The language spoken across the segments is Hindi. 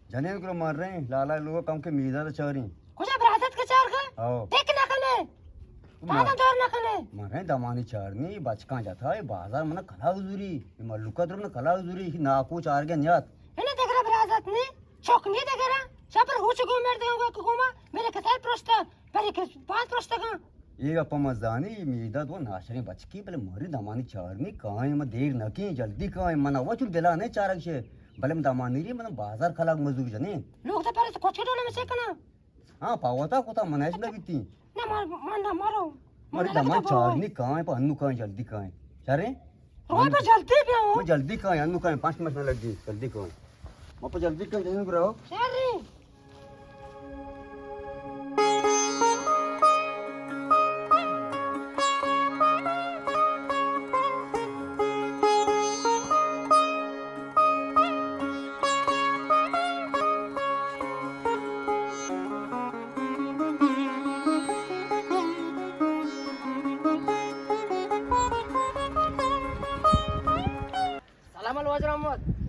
जने को मार रहे हैं लाला लोग कम के मीदा तो चारी कुछ बरादत के चार का आओ देख ना कने बादा दौर ना कने मारे दमानी चारनी बचका जाता है बाजार मन कला हुजूरी मल्लुका द्रम न कला हुजूरी ना को चार के न्यात इन्हें देख रहा बरादत ने चौक नहीं देख रहा सब हो चुको मेरे देऊंगा कुकुमा मेरे कतार प्रश्न मेरे के पांच प्रश्न का ये अप मजानी मीदा तो नाशरी बचकी भले मोरी दमानी चारनी काहे म देर न की जल्दी काहे मन वचु दिला ने चारक से भले म दमानी रे मन बाजार खला मजदूर जने लोग तो पहले तो कुछ डोले में से कना हां पावता कोता मनाइस लगती ना मारो मोरी दमान चारनी काहे पर अन्नु काहे जल्दी काहे चारे रोय पे जल्दी भी हो मैं जल्दी काहे अन्नु काहे 5 मिनट में लग गई जल्दी काहे मैं पर जल्दी काहे जने करो सॉरी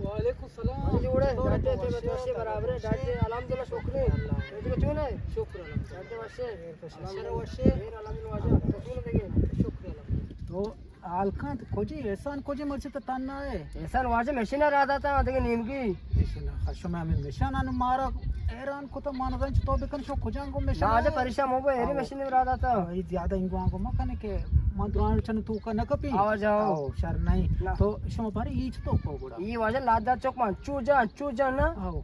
वालेकुम सलाम जोड़े डाटे थे बदमाशी बराबर डाटे अल्हम्दुलिल्लाह शुक्र है जो ने शुक्र डाटे वर्षे अल्हम्दुलिल्लाह वर्षे अल्हम्दुलिल्लाह तो लगे शुक्र तो आलकांत खोजी एहसान खोजी मर्चे तो ताना है ऐसा वाजे मशीन रहा था देखिए नीम की निशना खशो में हमें निशाना न मारा एरान को तो मान रंच तो बेकन शो खोजांगो में ना आज परेशान हो गए एरी मशीन में रहा था ये ज्यादा इंगवांगो मकने के मद्रान चन तू का न कपी आवा जाओ शर नहीं तो शो बारी ईच तो को गुड़ा ये वाजे लादा चौक में चूजा ना आओ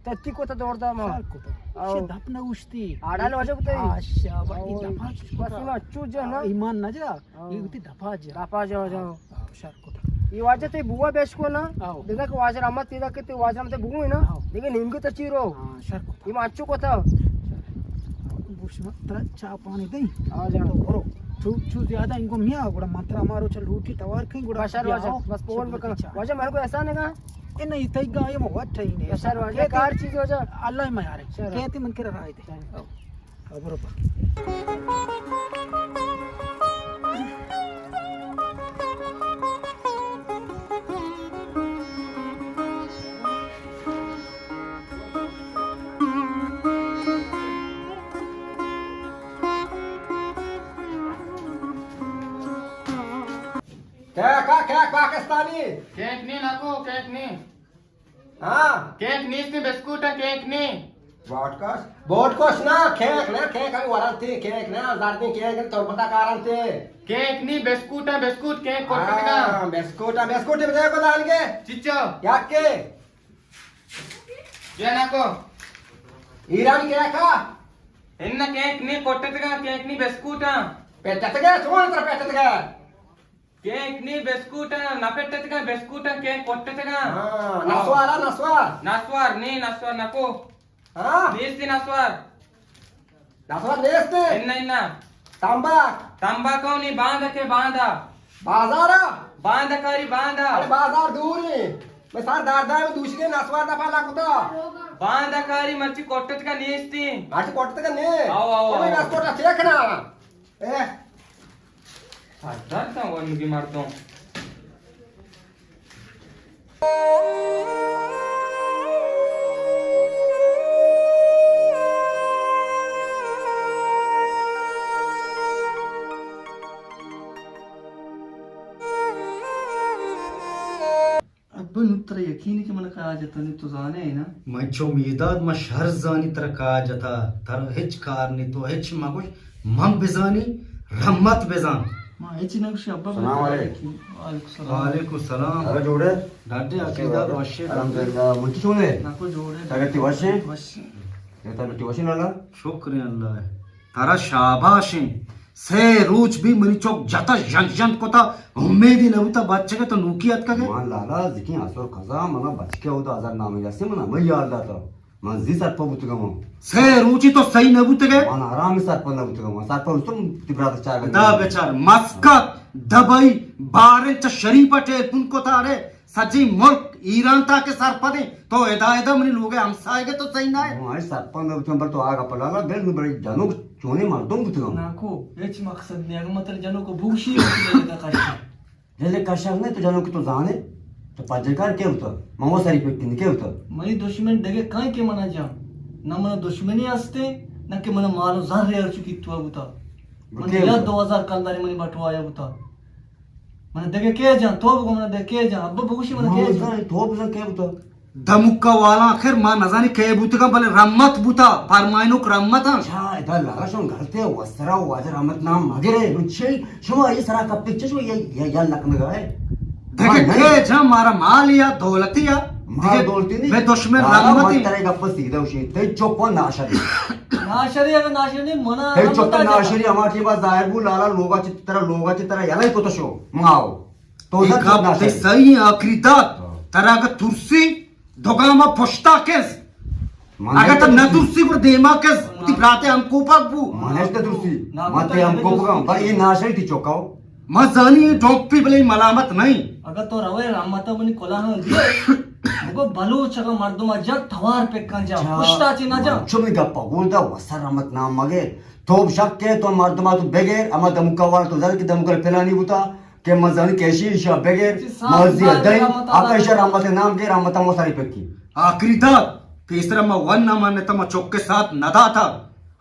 तत्ती को तो दौड़दा मां शर को तो शे धपना उष्टी आडाल वाजे बताई आशा बड़ी दफा बस में चूजा ना ईमान न जा ये उती दफा जा रापा जाओ शर को ये वाजे ते बुआ बेच को ना आओ देखा कि वाजे रामत तीदा के ते वाजे हम ते बुगु है ना देखिए नीम की तो चीरो हां शर को ये माचू को था बुश में तरह चा पानी दई आ जाओ और चू ज्यादा इनको मिया गुड़ा मंत्रा मारो चल रूठी तवार कहीं गुड़ा बशर वाजे बस पोन में वाजे मेरे को ऐसा नहीं कहा ए नहीं तई गा ये मवा ठई ने बशर वाजे कार चीज हो जा अल्लाह में यार कहती मन के राय दे बरोबर क्या पाकिस्तानी केक नहीं नाको केक नहीं हाँ केक नहीं इसमें बिस्कुट है केक नहीं बोटकोस ना केक अभी वरंती केक ना जाती केक तो पता कारण थे केक नहीं बिस्कुट है बिस्कुट केक कोटका बिस्कुट दे को दाल के चिच्चो याके ये नाको ईरान केका इन्न केक नहीं कोटका केक नहीं बिस्कुट है पेटत गया सोन तर पेटत गया केक नहीं बिस्कुट है ना पेटका बिस्कुट है केक कोटका हां नसवार नस्वार नहीं नस्वार नाको हां नीस्ती नस्वार नेस्ते इन्न तंबाक तंबाकू नहीं बांध के बांधा बाजार बांध करी बांधा अरे बाजार दूर मैं सार दादा में दूसरे नसवार दफा लागतो बांध करी मर्ची कोटका नीस्ती आज कोटत का ने आओ मैं नसकोटा देखना ए डरता हूँ उनकी मारता हूँ अब नुत्र यकीन कि मन का जतनी तो जाने है ना मच्छो मीदाद म शहर जानी तर का जता तर हिच कार नहीं तो हिच मगुश मम बिजानी रहमत बिजान मां एची नगुश अब्बा सलाम अलैकुम वालेकुम सलाम अरे जोड़े डाटे अकीदा वाशे अल्हम्दुलिल्लाह मुंटी चोले नाको जोड़े तगति वर्षे बस ये तगति वर्षे नाला शुक्र अल्लाह तारा शाबाश से रूच भी मरी चौक जता जन कोता उम्मीद न होता बच्चे के तो नुकियत का के मान लाला जिकी आसर खजा मना बचके होता हजार नाम यासे मना मैं याद आता मान जी सात पबुत गमो से रूची तो सही न बुत गए मान आराम सात पन बुत गमो सात पर तुम तिब्रात चाय दा बेचार मस्कत दबई बारे च शरीफ टे पुन को तारे सजी मुल्क ईरान ता के सर पदे तो एदा मनी लोग हमसाएगे तो सही ना है हमारे सात पन बुत तो आगा पलाला बेल में बड़ी जानों चोने मार दूं बुत गमो नाको एच मकसद ने अगर मतलब जनों को भूखी होती है का कष्ट जले कशा ने तो जानों की तो जाने तो पाजेकार के होतं मामा सारी पेटतीन के होतं मनी दुश्मन दगे काय के मना जा ना मन दुश्मनी असते ना के मन मारो जार रे अर्चु कित्वा होता मन के या होतं? 2000 कालदारी मनी बटवाया होता मन दगे के जा तो बगो मन दगे के जा अब बगुशी मन के जा थोप जण के होतं दमुक्का वाला आखिर मां नजानी के बुतगा भले रम्मत बुता फरमाइनो रम्मत अच्छा इधर लगा शोन घालते वसरा वाजर अमत नाम मागे रे रुचे शो ये सारा कप पिक्चर शो या लक में गए देखे के जा मारा माल या दौलतिया मार दौलती नहीं वे दुश्मन रम्मती तेरे गप सीधा उशी ते चोको नाशरी नाशरी अगर नाशरी मना ते चोको नाशरी हमारी बात जाहिर बु लाला लोगाची तरह याला को तो शो माओ तो एक आप ते सही आखिरी दात तराग तुरसी दोगामा फुश्ता केस अगर तब न तुरसी पर देमा केस ती प्राते हमको पगबू मानेश ते तुरसी माते हमको पगाम पर ये नाशरी थी चोकाओ मजानी डोपी भले मलामत नहीं अगर तो रवे राममाता बनी कोला हं दिए मगो बलूच अगर मर्दमा जग थवार पे कंजा पुष्टा चिना जा चुमी गप्पा बोलता वसर अमत नाम मागे तोब शक के तो मर्दमा तो बेगेर अमा दमुका वाला तो जर की दमुका पेलानी बुता के मजानी कैशी इशा बेगेर मर्जी दई आकाश रहमत नाम के रहमत मो सारी पेकी आखिरी दात तीसरा मा वन ना माने तमा चौक के साथ नदा था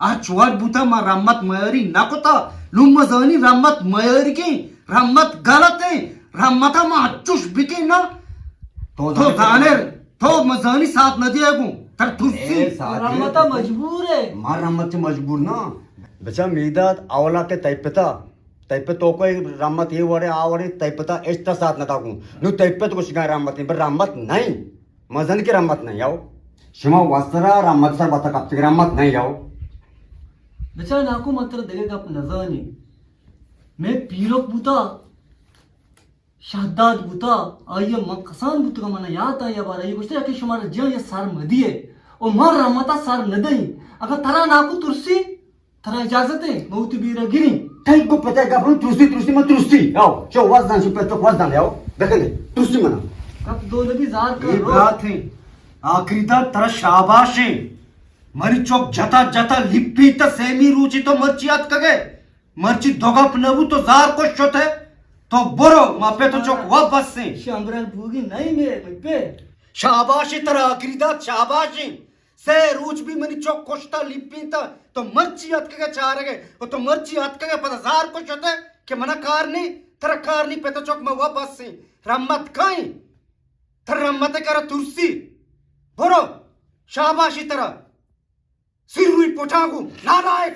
आ चुवार बुता मा रम्मत मयरी ना कोता लुम मजानी रम्मत मयरी की रम्मत गलत है रम्मता मा अच्चुश बिके ना तो जाने तो मजानी साथ न दिया गु तर तुरसी राममाता मजबूर है मार रहमत से मजबूर ना बचा मीदात आवला के तैपता तैपे तो कोई रहमत ये वरे आवरे तैपता एक्स्ट्रा साथ न ताकू नु तैपे तो कुछ गाय रहमत नहीं पर रहमत नहीं मजन की रहमत नहीं आओ शिमा वसरा रहमत सर बता कब रहमत नहीं आओ बेचारा नाकू मात्र देगा आप नजानी मैं पीरोक बुता शाहदाद बुता आइए मकसान बुता का मना याद आया बारा ये कुछ कि शुमार जो ये सार मदिए और मार रहमता सार नदई अगर तरा नाकू तुरसी तरा इजाजत है बहुत बीरा गिरी टाइम को पता है कब तुरसी मत तुरसी आओ चो वजन से पे तो वजन आओ देखेंगे तुरसी मना कब दो नबी जार ये कर बात है आखिरी दात तर शाबाश है मरी चौक जता जता लिपी त सेमी रुचि तो मर्चियात कगे मर्ची दोगप नबू तो जार को शोत है तो बोरो मापे तो चौक वापस से शामराल भूगी नहीं मेरे पे शाबाशी तरह आखिरी दात शाबाशी से रूच भी मनी चौक कोष्टा लिपी त तो मर्चियात कगे चार गए वो तो मर्चियात कगे पता जार को शोत है कि मना कार नहीं तरह कार नहीं पे तो चौक में वापस से रम्मत काई तर रम्मत कर तुरसी बोरो शाबाशी तरह सिरुई पोठागु नारायक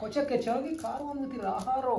कुछ के चोगी कारवा मुती राहारो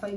सही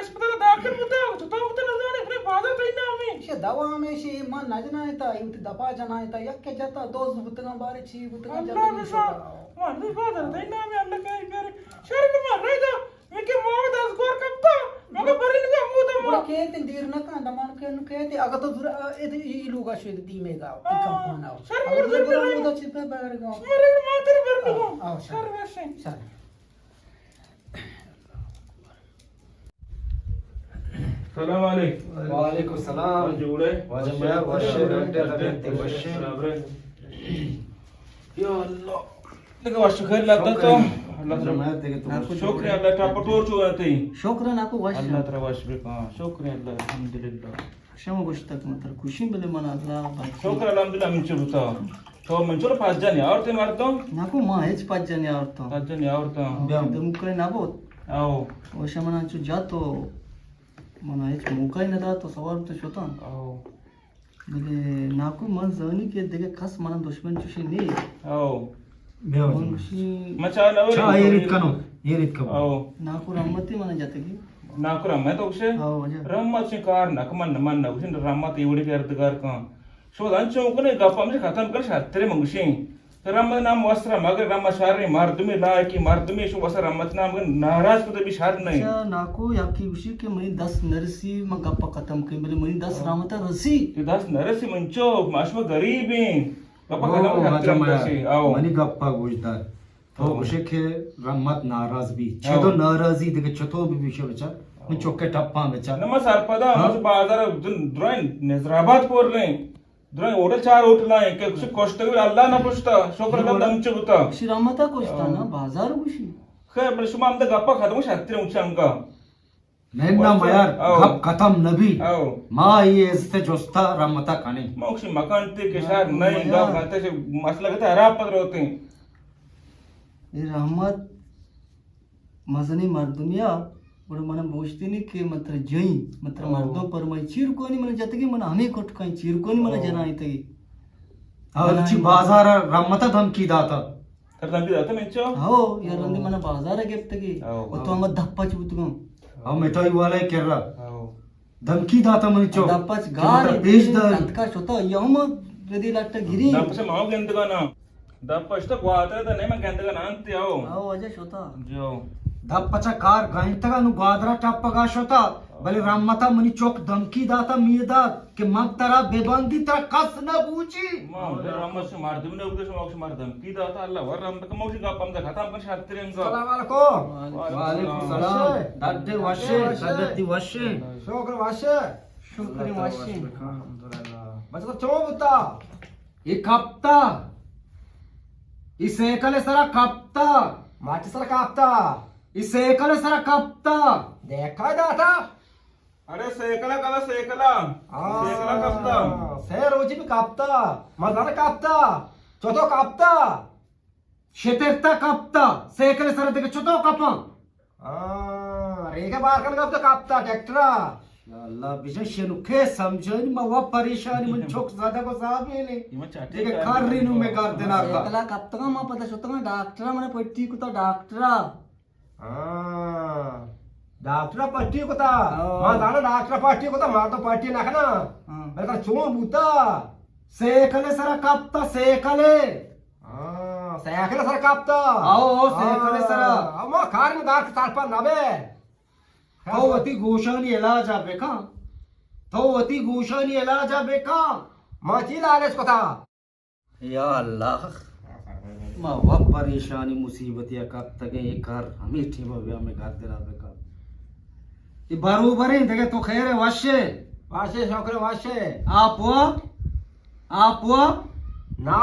अस्पताल दाखिल मुता तो तो नजर अपने बाजार तैना में शे दवा में शे मन नजना था युत दपा जना था यक के जाता दोस्त बुतगा बारे छी बुतगा अल्लाह जाता मिसा वाली बाजार तैना में अल्लाह के प्यारे शर्म में रहता मैं के मोह दस गोर कपता मगर बरिन का मुंह तो बड़ा कहते दीर न का दमान के नु कहते अगर तो ये लोगा शे दी में गाओ की कंपना आओ शर्म अगर में बड़ा मुदा चिपे बाहर गाओ मेरे माथे पर निको आओ शर्म से चल सलाम अलैकुम वालेकुम सलाम जुड़े वाजमया वशे रंटे रंटे वशे या अल्लाह लगा वाश खैर लगता तो अल्लाह शुक्र अल्लाह का पटोर चुआते शुक्र नाकू वश अल्लाह तेरा वाश भी का शुक्र अल्लाह अल्हम्दुलिल्लाह शम गुश्तक मतर खुशी मिले मन अल्लाह शुक्र अल्हम्दुलिल्लाह मन चुता तो मन चलो पाँच जन और ते मारता नाकू मां हेच पाच जण आवतो पाँच जन और तो दम काय नाबो आओ वशे मना चु जातो मना हेच मुकाय न दातो सवार तो शोता आओ बले नाकू मन जनी के देगे खास मन दुश्मन चुशी नी आओ मुशी मचा नवर ये रीत कनो आओ नाकू रमती मन जाते की नाकुरा मैं तो उसे आओ वजा रम्मत से कार नकमन नमन उसे रम्मत एवढे के अर्धगार का शो दांचो कोने गप्पा म्हणजे खतम कर शात्रे मंगशी Ramad nam wasra magar ramashari mardumi laiki mardumi shu wasra ramat nam नाराज को भी शार नहीं अच्छा नाको याकी उशी के मनी 10 नरसी मग गप्पा खत्म के मेरे मनी 10 रामता रसी ते दास नरसी मंचो माशमा गरीबी गप्पा खत्म खत्म कशी आओ मनी गप्पा गुजदार तो उशे रमत नाराज भी छतो नाराजी देखे छतो भी विषय बचा मैं चौके टप्पा बचा नमः सरपदा मज बाजार द्रोइन नजराबाद पोरले द्रोइन ओडल चार उठलाय के कुछ कष्ट भी अल्लाह ना पुष्टा शुक्र का दमच गुता उशी रामता कोस्ता ना बाजार उशी खैर बल शुमा हमदा गप्पा खत्म शास्त्री उचंका नैना मयार गप खत्म नबी आओ माँ ये इससे जोस्ता रमता खाने मोक्षी मकान ते के शार नहीं गप खाते से मसला के हराब पद होते हैं ये रहमत मजनी मर्दुमिया बड़ मन बोझतीनी के मत्र जई मत्र मर्दों पर मैं चीर कोनी मन जतगी मन हमें कोट कई चीर कोनी मन जनाई तगी अच्छी बाजार रमता धमकी दाता तर दंबी जाता मेंचो हो यार रंदी मन बाजार गेप्तगी ओ तो हम धप्पा चुतगम हम मिठाई वाला ही कर रहा आओ धमकी दाता मैं चो धप्पाच गार पेश दर का छोता यम यदि लट्ट गिरी दप से माव गेंदगा ना दप पश्ता ग्वाता तो नहीं मैं गेंदगा ना अंते आओ आओ अजय छोता जो धप्पचा कार गायंतगा नु गादरा टप्पगा शोता भले रामता मनी चौक धमकी दाता मीदा के मग तरा बेबंदी तरा कस न पूछी मां राम से मार दम ने उपदेश मोक्ष मार दम की दाता अल्लाह वर राम तक मोक्ष का पम खत्म कर शास्त्री अंगा सलाम अलैकुम वालेकुम सलाम दादे वाशे सदती वाशे शुक्र वाशे शुक्र वाशी बस तो चो बुता ये कप्ता इसे कले सरा कप्ता माटी सर कापता इसे कले सरा कप्ता देखा दाता अरे सेकला कला सेकला सेकला कपता से रोजी भी कापता मजार कापता चोतो कापता शेतेरता कप्ता से कले सरा देखे छोतो कपा रेखे बार कर कापता कापता ट्रैक्टरा अल्लाह विजय शेनुखे समझन मवा परेशानी मन चौक ज्यादा को साहब ये ले इमा चाटे देखे कार रिनु में कर देना का एकला कप्तगा मा पता छोता डॉक्टर मन पट्टी कुता डॉक्टरा डॉक्टर पट्टी को था मां दाना डॉक्टर पट्टी को था मार तो पट्टी ना खाना मैं कर चो बुता से कले सरा कप्ता से कले सैकल सर कापता आओ से कले सरा अम्मा कार में दार तार पर नाबे तो अति गोशानी इलाज बेका तो अति गोशानी इलाज बेका मां चिल्ला ले इसको था या अल्लाह मां वा परेशानी मुसीबत या कब तक ये कर हमें ठीक हो में कर देना बेका ये बरोबर है देखे तो खैर है वाशे वाशे शौकरे वाशे आप वो ना